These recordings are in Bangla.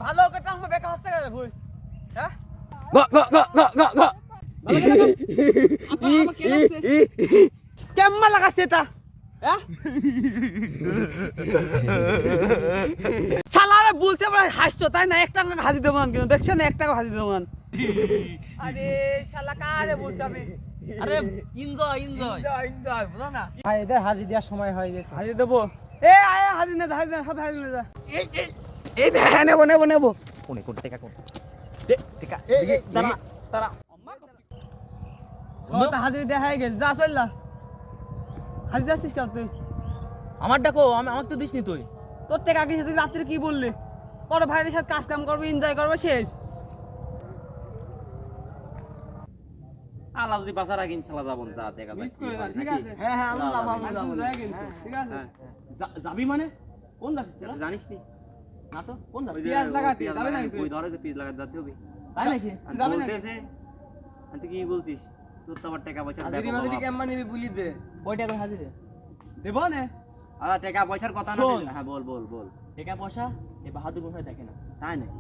ভালো কথা আমার বেকা হচ্ছে গেছে ভুই হ্যাঁ গ গ গ গ গ গ কেমন লাগাছে এটা হ্যাঁ শালারে বলছে আমরা হাসছো তাই না 1 টাকা হাজি দেবন কিন্তু দেখছেন 1 টাকা হাজি দেবন আরে শালা কারে বলছ আমি আরে এনজয় বুঝো না ভাই এদের হাজি দেওয়ার সময় হয়ে গেছে। হাজি দেবো এ আয় হাজি না হাজি সব হাজি না এই নেবো কোন টাকা কোন টিকা তারা তারা ও তো হাজির দেখা হয়ে গেছে যা চললা হাজির যাচ্ছিস কেন তুই আমার ডাকো আমার তো দিসনি তুই তোর থেকে আগে সাথে রাত্রে কি বললি বড় ভাইয়ের সাথে কাজ কাম করবো এনজয় করবো শেষ আলাদা বাজার আগে ইনশাআল্লাহ যাবো যা দেখা যাক ঠিক আছে হ্যাঁ হ্যাঁ আমরা যাবো ঠিক আছে যাবি মানে কোন যাচ্ছিস তোরা জানিস নি না তো কোন যাবি পিয়াজ লাগাতে যাবে না তুই ধরে যে পিয়াজ লাগাতে যেতে হবে তাই নাকি যাবে না তুই কি বলছিস তোর তো আবার টাকা পয়সা হাজিরি মাজিরি কেমন নিবি বলি দে। কয় টাকা হাজিরে দেবো না আরে টাকা পয়সার কথা না হ্যাঁ বল টাকা পয়সা এই বাহাদুর মনে হয় দেখে না তাই নাকি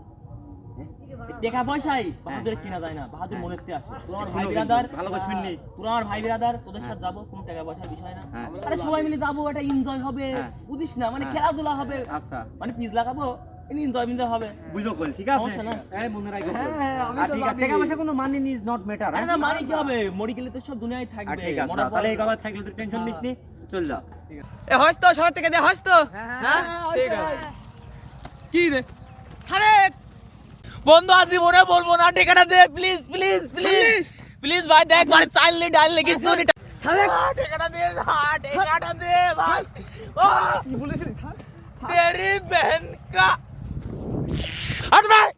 টাকা পয়সাই বাহাদুর কিনা যায় না বাহাদুর মনেতে আসে তোর আমার ভাই বিরাদার ভালো করে শুননিস তোর আমার ভাই বিরাদার তোদের সাথে যাবো কোনো টাকা পয়সার বিষয় না হ্যাঁ। আরে সবাই মিলে যাবো এটা এনজয় হবে হ্যাঁ। বুঝিস না মানে হ্যাঁ। খেলাধুলা হবে আচ্ছা মানে পিস লাগাবো এনজয় হবে বুঝো কল ঠিক আছে সমস্যা না। এই মনে রাখো হ্যাঁ, আমি আর তো ঠিক আছে জানি। টাকা পয়সা কোনো মানি ইজ নট ম্যাটার আরে না মানে কি হবে মরি গেলে তো সব দুনিয়ায় থাকবে ঠিক আছে মরার পর- তাহলে এই কথা থাকলে তুই টেনশন নিস নি চল যা এ হস তো 100 টাকা দে হস তো হ্যাঁ ঠিক আছে কি রে ছাড়ে বন্ধু আজ জীবনে বলবো না ঠিকানা দে প্লিজ প্লিজ প্লিজ প্লিজ ভাই দেখ মানে চাইলে ডাল লেগে চুরি ছাড়ে ঠিকানা দে ঠিকানা দে ভাই কি বলেছিস तेरी बहन का हट भाई